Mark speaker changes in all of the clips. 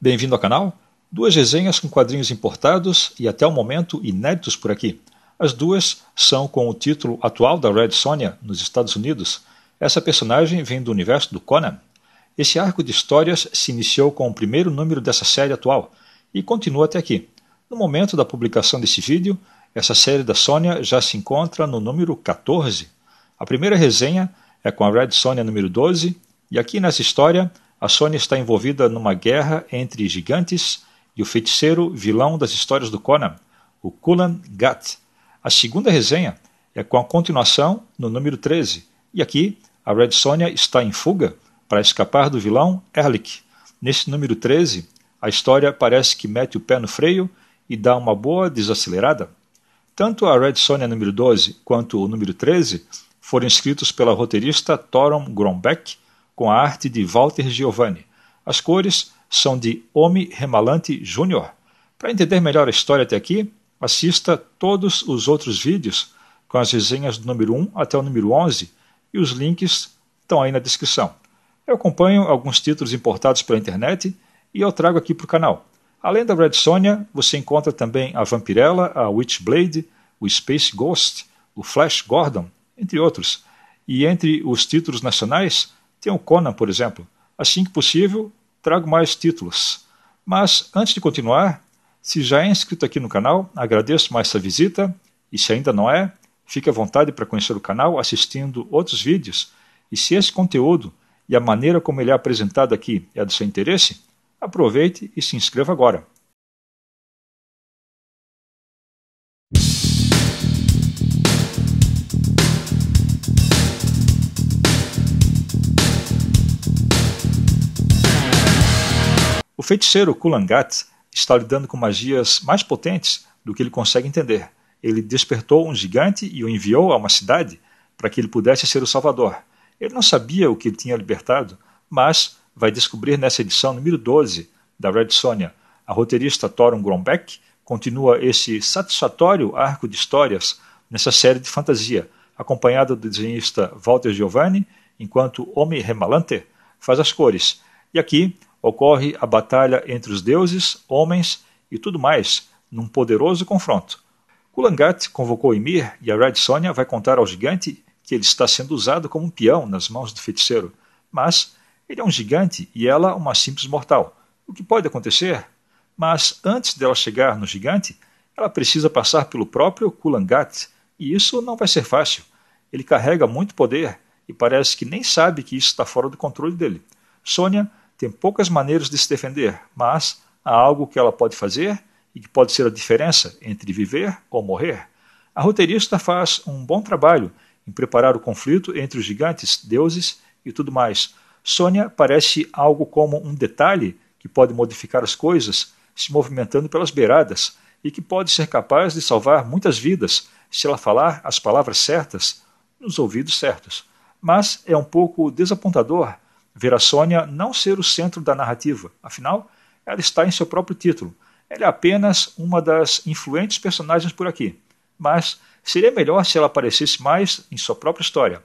Speaker 1: Bem-vindo ao canal. Duas resenhas com quadrinhos importados e até o momento inéditos por aqui. As duas são com o título atual da Red Sonja nos Estados Unidos. Essa personagem vem do universo do Conan. Esse arco de histórias se iniciou com o primeiro número dessa série atual e continua até aqui. No momento da publicação desse vídeo, essa série da Sonja já se encontra no número 14. A primeira resenha é com a Red Sonja número 12 e aqui nessa história a Sonja está envolvida numa guerra entre gigantes e o feiticeiro vilão das histórias do Conan, o Kulan Gath. A segunda resenha é com a continuação no número 13 e aqui a Red Sonja está em fuga para escapar do vilão Erlik. Nesse número 13, a história parece que mete o pé no freio e dá uma boa desacelerada. Tanto a Red Sonja número 12 quanto o número 13 foram escritos pela roteirista Torunn Grønbekk com a arte de Walter Geovani. As cores são de Omi Remalante Jr. Para entender melhor a história até aqui, assista todos os outros vídeos com as resenhas do número 1 até o número 11 e os links estão aí na descrição. Eu acompanho alguns títulos importados pela internet e eu trago aqui para o canal. Além da Red Sonja, você encontra também a Vampirella, a Witchblade, o Space Ghost, o Flash Gordon, entre outros. E entre os títulos nacionais, tem o Conan, por exemplo. Assim que possível, trago mais títulos. Mas, antes de continuar, se já é inscrito aqui no canal, agradeço mais essa visita. E se ainda não é, fique à vontade para conhecer o canal assistindo outros vídeos. E se esse conteúdo e a maneira como ele é apresentado aqui é do seu interesse, aproveite e se inscreva agora. O feiticeiro Kulan Gath está lidando com magias mais potentes do que ele consegue entender. Ele despertou um gigante e o enviou a uma cidade para que ele pudesse ser o salvador. Ele não sabia o que ele tinha libertado, mas vai descobrir nessa edição número 12 da Red Sonja. A roteirista Torunn Grønbekk continua esse satisfatório arco de histórias nessa série de fantasia, acompanhada do desenhista Walter Geovani, enquanto Omi Remalante faz as cores. E aqui ocorre a batalha entre os deuses, homens e tudo mais, num poderoso confronto. Kulan Gath convocou Ymir e a Red Sonja vai contar ao gigante que ele está sendo usado como um peão nas mãos do feiticeiro, mas ele é um gigante e ela uma simples mortal. O que pode acontecer? Mas antes dela chegar no gigante, ela precisa passar pelo próprio Kulan Gath, e isso não vai ser fácil. Ele carrega muito poder e parece que nem sabe que isso está fora do controle dele. Sonja tem poucas maneiras de se defender, mas há algo que ela pode fazer e que pode ser a diferença entre viver ou morrer. A roteirista faz um bom trabalho em preparar o conflito entre os gigantes, deuses e tudo mais. Sonja parece algo como um detalhe que pode modificar as coisas se movimentando pelas beiradas e que pode ser capaz de salvar muitas vidas se ela falar as palavras certas nos ouvidos certos. Mas é um pouco desapontador ver a Sonja não ser o centro da narrativa. Afinal, ela está em seu próprio título. Ela é apenas uma das influentes personagens por aqui. Mas seria melhor se ela aparecesse mais em sua própria história.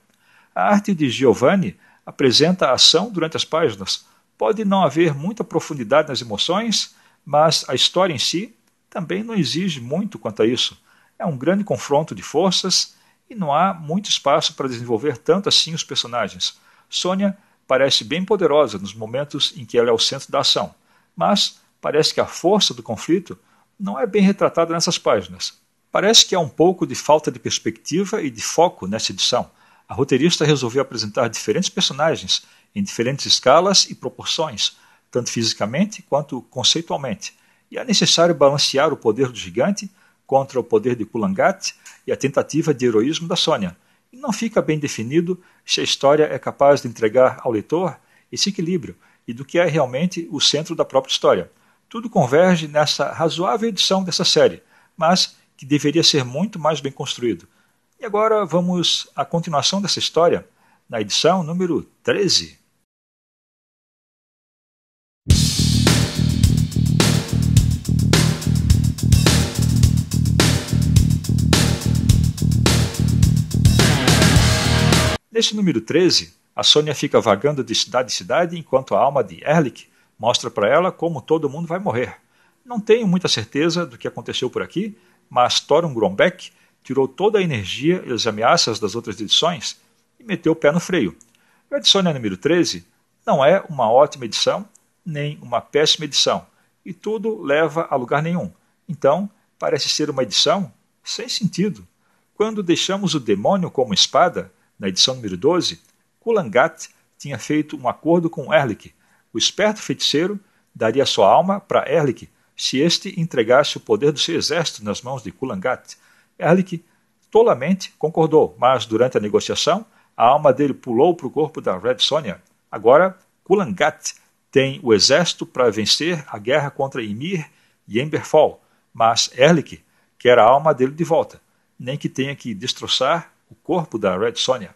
Speaker 1: A arte de Geovani apresenta a ação durante as páginas. Pode não haver muita profundidade nas emoções, mas a história em si também não exige muito quanto a isso. É um grande confronto de forças e não há muito espaço para desenvolver tanto assim os personagens. Sonja parece bem poderosa nos momentos em que ela é o centro da ação, mas parece que a força do conflito não é bem retratada nessas páginas. Parece que há um pouco de falta de perspectiva e de foco nessa edição. A roteirista resolveu apresentar diferentes personagens em diferentes escalas e proporções, tanto fisicamente quanto conceitualmente, e é necessário balancear o poder do gigante contra o poder de Kulan Gath e a tentativa de heroísmo da Sonja. E não fica bem definido se a história é capaz de entregar ao leitor esse equilíbrio e do que é realmente o centro da própria história. Tudo converge nessa razoável edição dessa série, mas que deveria ser muito mais bem construído. E agora vamos à continuação dessa história, na edição número 13. Nesse número 13, a Sonja fica vagando de cidade em cidade enquanto a alma de Erlik Mostra para ela como todo mundo vai morrer. Não tenho muita certeza do que aconteceu por aqui, mas Thorum Grombeck tirou toda a energia e as ameaças das outras edições e meteu o pé no freio. Red Sonja número 13 não é uma ótima edição, nem uma péssima edição, e tudo leva a lugar nenhum. Então, parece ser uma edição sem sentido. Quando deixamos o demônio como espada, na edição número 12, Kulangat tinha feito um acordo com Erlik. O esperto feiticeiro daria sua alma para Erlik se este entregasse o poder do seu exército nas mãos de Kulangat. Erlik tolamente concordou, mas durante a negociação, a alma dele pulou para o corpo da Red Sonja. Agora, Kulangat tem o exército para vencer a guerra contra Ymir e Emberfall, mas Erlik quer a alma dele de volta, nem que tenha que destroçar o corpo da Red Sonja.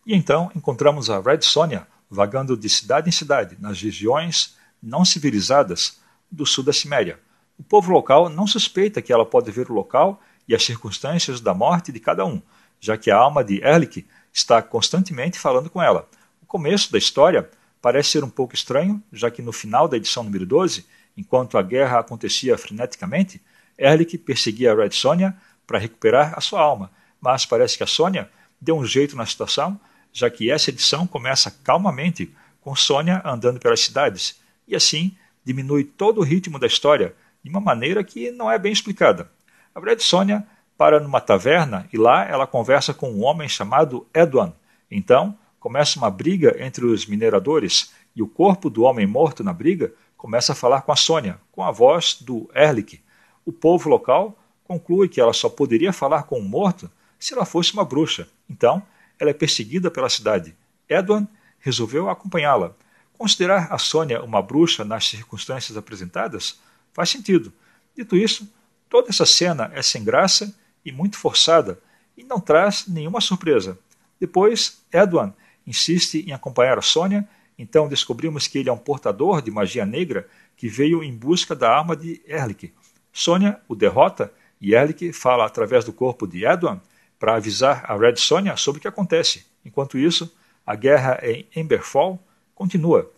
Speaker 1: E então encontramos a Red Sonja vagando de cidade em cidade, nas regiões não civilizadas do sul da Ciméria. O povo local não suspeita que ela pode ver o local e as circunstâncias da morte de cada um, já que a alma de Erlik está constantemente falando com ela. O começo da história parece ser um pouco estranho, já que no final da edição número 12, enquanto a guerra acontecia freneticamente, Erlik perseguia a Red Sonja para recuperar a sua alma, mas parece que a Sonja deu um jeito na situação, já que essa edição começa calmamente com Sonja andando pelas cidades, e assim diminui todo o ritmo da história de uma maneira que não é bem explicada. A Red Sonja para numa taverna e lá ela conversa com um homem chamado Edwan. Então começa uma briga entre os mineradores e o corpo do homem morto na briga começa a falar com a Sonja, com a voz do Erlik. O povo local conclui que ela só poderia falar com um morto se ela fosse uma bruxa. Então, ela é perseguida pela cidade. Edwan resolveu acompanhá-la. Considerar a Sonja uma bruxa nas circunstâncias apresentadas faz sentido. Dito isso, toda essa cena é sem graça e muito forçada e não traz nenhuma surpresa. Depois, Edwan insiste em acompanhar a Sonja, então descobrimos que ele é um portador de magia negra que veio em busca da alma de Erlik. Sonja o derrota e Erlik fala através do corpo de Edwan para avisar a Red Sonja sobre o que acontece. Enquanto isso, a guerra em Emberfall continua.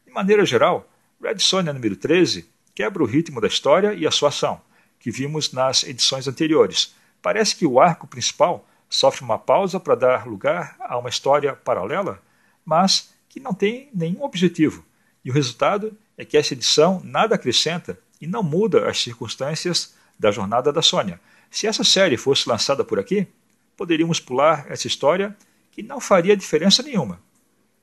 Speaker 1: De maneira geral, Red Sonja número 13 quebra o ritmo da história e a sua ação, que vimos nas edições anteriores. Parece que o arco principal sofre uma pausa para dar lugar a uma história paralela, mas que não tem nenhum objetivo. E o resultado é que essa edição nada acrescenta e não muda as circunstâncias da jornada da Sonja. Se essa série fosse lançada por aqui, poderíamos pular essa história que não faria diferença nenhuma.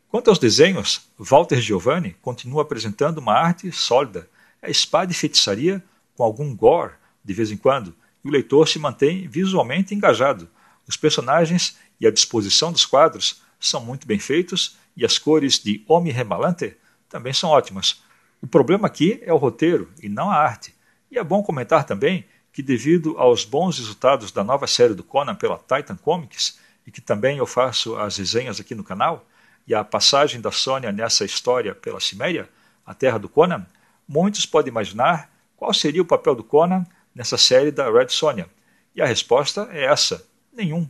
Speaker 1: Quanto aos desenhos, Walter Giovanni continua apresentando uma arte sólida, é espada e feitiçaria com algum gore de vez em quando, e o leitor se mantém visualmente engajado. Os personagens e a disposição dos quadros são muito bem feitos e as cores de Omi Remalante também são ótimas. O problema aqui é o roteiro e não a arte. E é bom comentar também que, devido aos bons resultados da nova série do Conan pela Titan Comics, e que também eu faço as resenhas aqui no canal, e a passagem da Sonja nessa história pela Ciméria, a terra do Conan, muitos podem imaginar qual seria o papel do Conan nessa série da Red Sonja. E a resposta é essa: nenhum.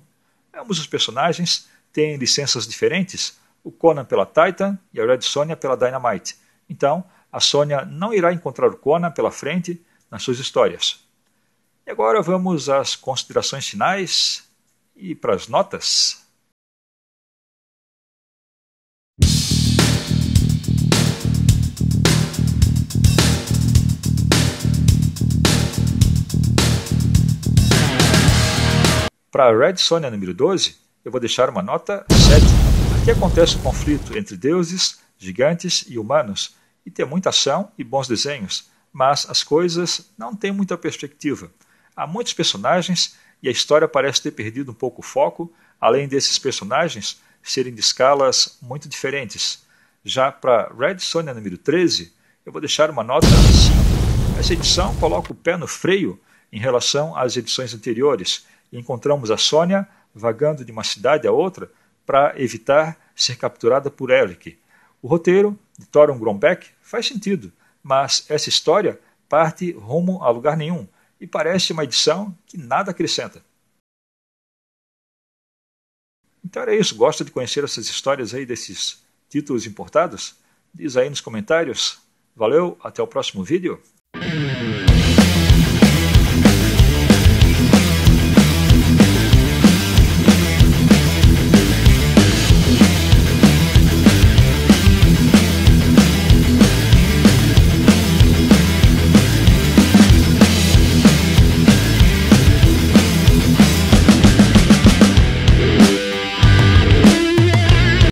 Speaker 1: Ambos os personagens têm licenças diferentes, o Conan pela Titan e a Red Sonja pela Dynamite. Então, a Sonja não irá encontrar o Conan pela frente nas suas histórias. E agora vamos às considerações finais e para as notas. Para a Red Sonja número 12, eu vou deixar uma nota 7. Aqui acontece o conflito entre deuses, gigantes e humanos, e tem muita ação e bons desenhos, mas as coisas não têm muita perspectiva. Há muitos personagens e a história parece ter perdido um pouco o foco, além desses personagens serem de escalas muito diferentes. Já para Red Sonja número 13, eu vou deixar uma nota 5. Essa edição coloca o pé no freio em relação às edições anteriores, e encontramos a Sonja vagando de uma cidade a outra para evitar ser capturada por Erlik. O roteiro de Thorum Grombeck faz sentido, mas essa história parte rumo a lugar nenhum e parece uma edição que nada acrescenta. Então era isso. Gosta de conhecer essas histórias aí desses títulos importados? Diz aí nos comentários. Valeu, até o próximo vídeo.